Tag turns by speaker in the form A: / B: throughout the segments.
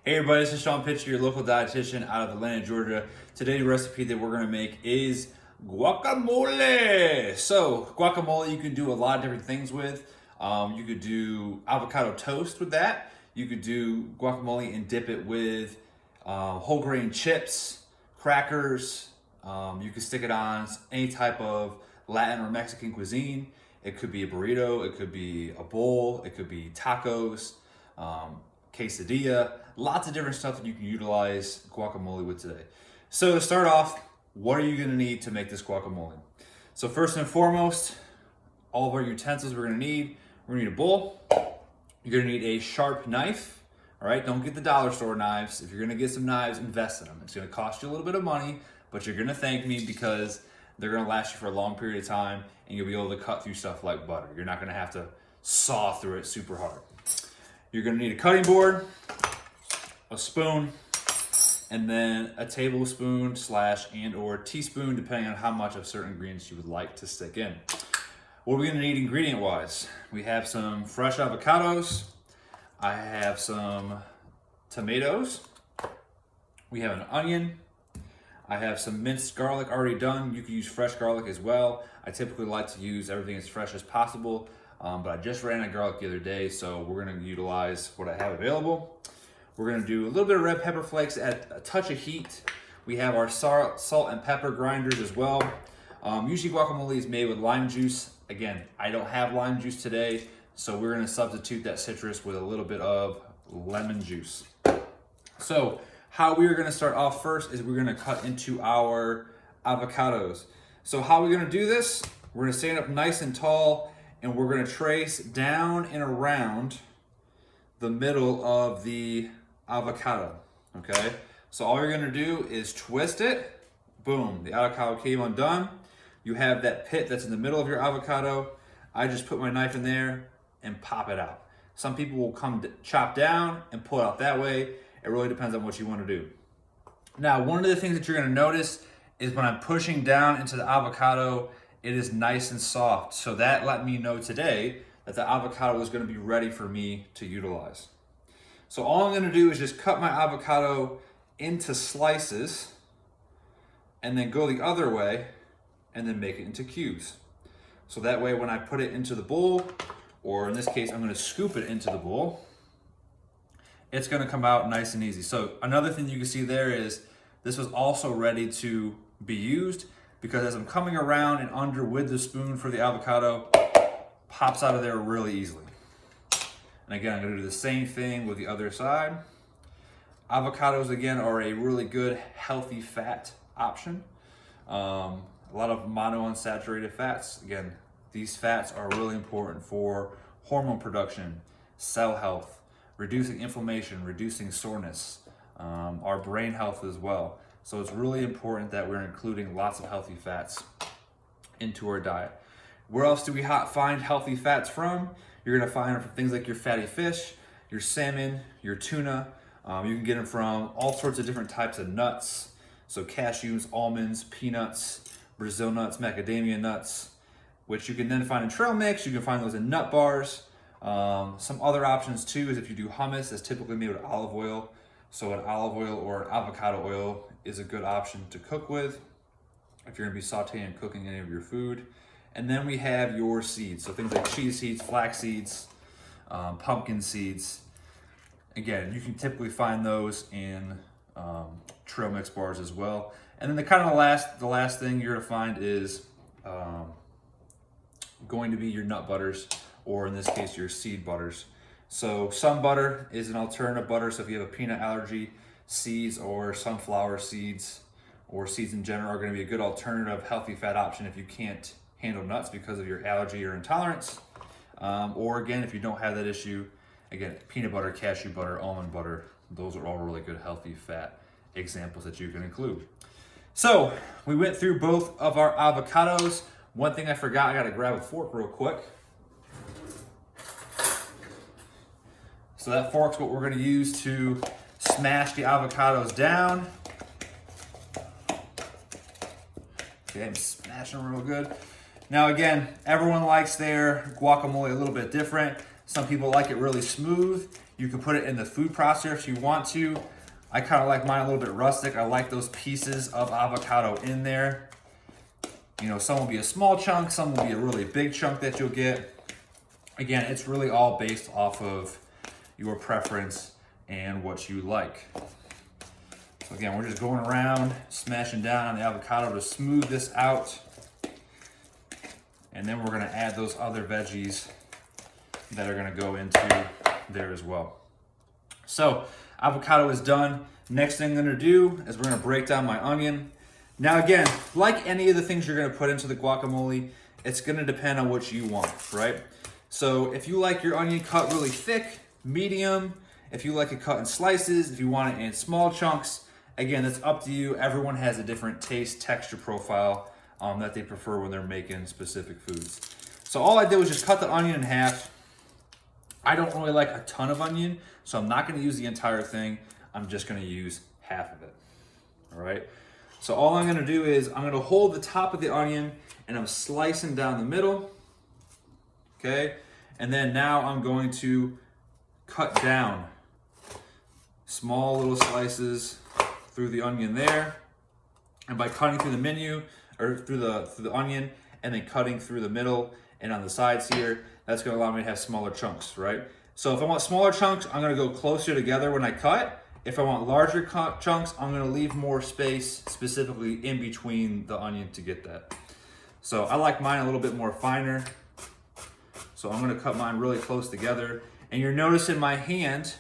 A: Hey everybody, this is Shawn, your local dietitian out of Atlanta, Georgia. Today's recipe that we're gonna make is guacamole. So guacamole you can do a lot of different things with. You could do avocado toast with that. You could do guacamole and dip it with whole grain chips, crackers. You could stick it on any type of Latin or Mexican cuisine. It could be a burrito, it could be a bowl, it could be tacos, quesadilla, lots of different stuff that you can utilize guacamole with today. So to start off, what are you gonna need to make this guacamole? So first and foremost, all of our utensils we're gonna need a bowl. You're gonna need a sharp knife, all right? Don't get the dollar store knives. If you're gonna get some knives, invest in them. It's gonna cost you a little bit of money, but you're gonna thank me because they're gonna last you for a long period of time and you'll be able to cut through stuff like butter. You're not gonna have to saw through it super hard. You're gonna need a cutting board, a spoon, and then a tablespoon /or teaspoon, depending on how much of certain ingredients you would like to stick in. What are we gonna need ingredient-wise? We have some fresh avocados. I have some tomatoes. We have an onion. I have some minced garlic already done. You can use fresh garlic as well. I typically like to use everything as fresh as possible. But I just ran out of garlic the other day, so we're gonna utilize what I have available. We're gonna do a little bit of red pepper flakes at a touch of heat. We have our salt and pepper grinders as well. Usually guacamole is made with lime juice. Again, I don't have lime juice today, so we're gonna substitute that citrus with a little bit of lemon juice. So how we're gonna start off first is we're gonna cut into our avocados. So how we're gonna do this, we're gonna stand up nice and tall, and we're gonna trace down and around the middle of the avocado, okay? So all you're gonna do is twist it, boom, the avocado came undone. You have that pit that's in the middle of your avocado. I just put my knife in there and pop it out. Some people will come chop down and pull it out that way. It really depends on what you wanna do. Now, one of the things that you're gonna notice is when I'm pushing down into the avocado, it is nice and soft. So that let me know today that the avocado is gonna be ready for me to utilize. So all I'm gonna do is just cut my avocado into slices and then go the other way and then make it into cubes. So that way when I put it into the bowl, or in this case, I'm gonna scoop it into the bowl, it's gonna come out nice and easy. So another thing you can see there is this was also ready to be used, because as I'm coming around and under with the spoon for the avocado, pops out of there really easily. And again, I'm gonna do the same thing with the other side. Avocados, again, are a really good, healthy fat option. A lot of monounsaturated fats. Again, these fats are really important for hormone production, cell health, reducing inflammation, reducing soreness, our brain health as well. So it's really important that we're including lots of healthy fats into our diet. Where else do we find healthy fats from? You're gonna find them from things like your fatty fish, your salmon, your tuna. You can get them from all sorts of different types of nuts. So cashews, almonds, peanuts, Brazil nuts, macadamia nuts, which you can then find in trail mix. You can find those in nut bars. Some other options too is if you do hummus, that's typically made with olive oil. So an olive oil or an avocado oil is a good option to cook with if you're gonna be sauteing and cooking any of your food. And then we have your seeds. So things like chia seeds, flax seeds, pumpkin seeds. Again, you can typically find those in trail mix bars as well. And then the last thing you're gonna find is going to be your nut butters, or in this case, your seed butters. So some butter is an alternative butter. So if you have a peanut allergy, seeds or sunflower seeds or seeds in general are gonna be a good alternative healthy fat option if you can't handle nuts because of your allergy or intolerance. Or again, if you don't have that issue, again, peanut butter, cashew butter, almond butter, those are all really good healthy fat examples that you can include. So we went through both of our avocados. One thing I forgot, I gotta grab a fork real quick. So that fork's what we're gonna use to smash the avocados down. Okay, I'm smashing them real good. Now again, everyone likes their guacamole a little bit different. Some people like it really smooth. You can put it in the food processor if you want to. I kind of like mine a little bit rustic. I like those pieces of avocado in there. You know, some will be a small chunk, some will be a really big chunk that you'll get. Again, it's really all based off of your preference and what you like. So again, we're just going around, smashing down on the avocado to smooth this out. And then we're gonna add those other veggies that are gonna go into there as well. So avocado is done. Next thing I'm gonna do is we're gonna break down my onion. Now again, like any of the things you're gonna put into the guacamole, it's gonna depend on what you want, right? So if you like your onion cut really thick, medium, if you like it cut in slices, if you want it in small chunks, again, it's up to you. Everyone has a different taste, texture profile that they prefer when they're making specific foods. So all I did was just cut the onion in half. I don't really like a ton of onion, so I'm not gonna use the entire thing. I'm just gonna use half of it, all right? So all I'm gonna do is I'm gonna hold the top of the onion and I'm slicing down the middle, okay? And then now I'm going to cut down small little slices through the onion there. And by cutting through the menu, or through the onion, and then cutting through the middle and on the sides here, that's gonna allow me to have smaller chunks, right? So if I want smaller chunks, I'm gonna go closer together when I cut. If I want larger chunks, I'm gonna leave more space specifically in between the onion to get that. So I like mine a little bit more finer. So I'm gonna cut mine really close together. And you're noticing my hand,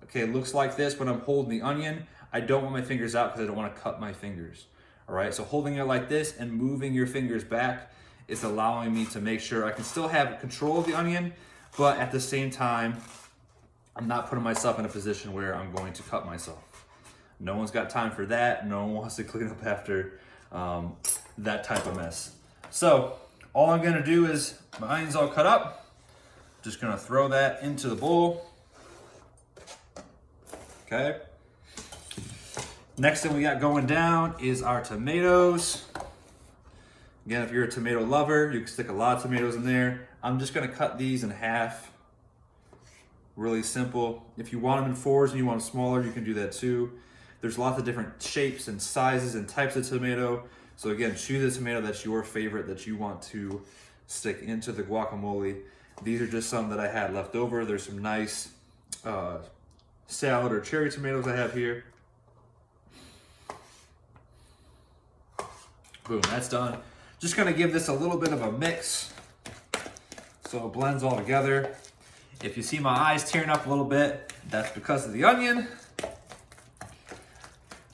A: okay, it looks like this when I'm holding the onion. I don't want my fingers out because I don't wanna cut my fingers. All right, so holding it like this and moving your fingers back is allowing me to make sure I can still have control of the onion, but at the same time, I'm not putting myself in a position where I'm going to cut myself. No one's got time for that. No one wants to clean up after that type of mess. So all I'm gonna do is, my onion's all cut up. Just gonna throw that into the bowl. Okay. Next thing we got going down is our tomatoes. Again, if you're a tomato lover, you can stick a lot of tomatoes in there. I'm just gonna cut these in half. Really simple. If you want them in fours and you want them smaller, you can do that too. There's lots of different shapes and sizes and types of tomato. So again, choose a tomato that's your favorite that you want to stick into the guacamole. These are just some that I had left over. There's some nice salad or cherry tomatoes I have here. Boom, that's done. Just gonna give this a little bit of a mix so it blends all together. If you see my eyes tearing up a little bit, that's because of the onion.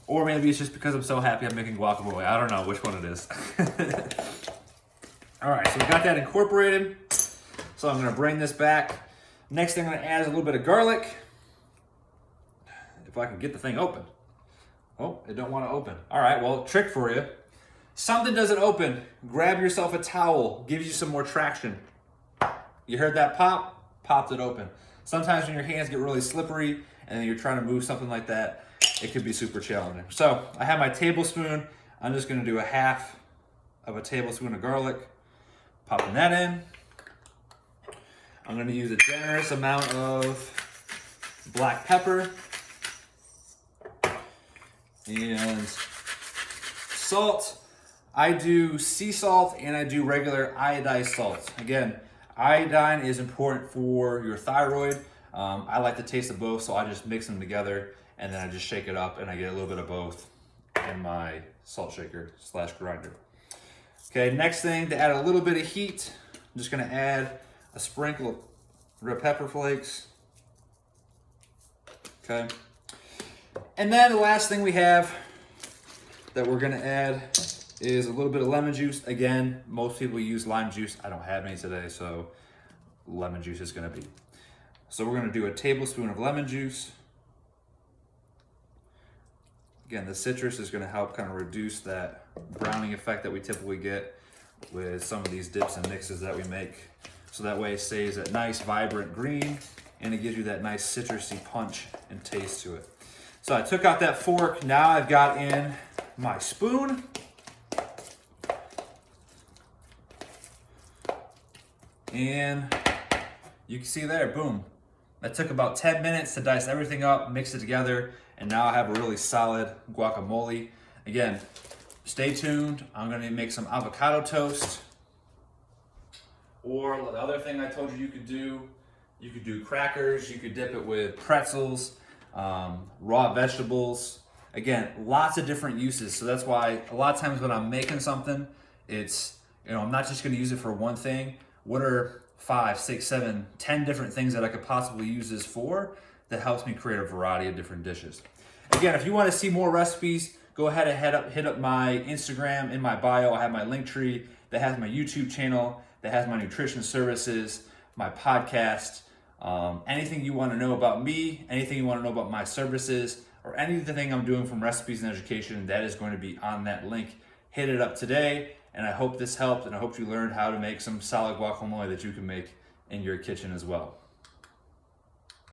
A: Or maybe it's just because I'm so happy I'm making guacamole. I don't know which one it is. All right, so we got that incorporated. So I'm gonna bring this back. Next thing I'm gonna add is a little bit of garlic. If I can get the thing open. Oh, it don't wanna open. All right, well, trick for you. Something doesn't open, grab yourself a towel, gives you some more traction. You heard that pop? Popped it open. Sometimes when your hands get really slippery and then you're trying to move something like that, it could be super challenging. So I have my tablespoon. I'm just gonna do a half of a tablespoon of garlic, popping that in. I'm gonna use a generous amount of black pepper and salt. I do sea salt and I do regular iodized salt. Again, iodine is important for your thyroid. I like the taste of both, so I just mix them together and then I just shake it up and I get a little bit of both in my salt shaker / grinder. Okay, next thing, to add a little bit of heat, I'm just gonna add a sprinkle of red pepper flakes. Okay. And then the last thing we have that we're gonna add is a little bit of lemon juice. Again, most people use lime juice. I don't have any today, so lemon juice is gonna be. So we're gonna do a tablespoon of lemon juice. Again, the citrus is gonna help kind of reduce that browning effect that we typically get with some of these dips and mixes that we make. So that way it stays that nice, vibrant green, and it gives you that nice citrusy punch and taste to it. So I took out that fork. Now I've got in my spoon. And you can see there, boom. That took about 10 minutes to dice everything up, mix it together, and now I have a really solid guacamole. Again, stay tuned. I'm gonna make some avocado toast. Or the other thing I told you could do crackers, you could dip it with pretzels, raw vegetables. Again, lots of different uses. So that's why a lot of times when I'm making something, it's, I'm not just gonna use it for one thing. What are 5, 6, 7, 10 different things that I could possibly use this for that helps me create a variety of different dishes. Again, if you wanna see more recipes, go ahead and hit up my Instagram. In my bio, I have my link tree that has my YouTube channel, that has my nutrition services, my podcast, anything you want to know about me, anything you want to know about my services, or anything I'm doing from recipes and education, that is going to be on that link. Hit it up today, and I hope this helped, and I hope you learned how to make some solid guacamole that you can make in your kitchen as well.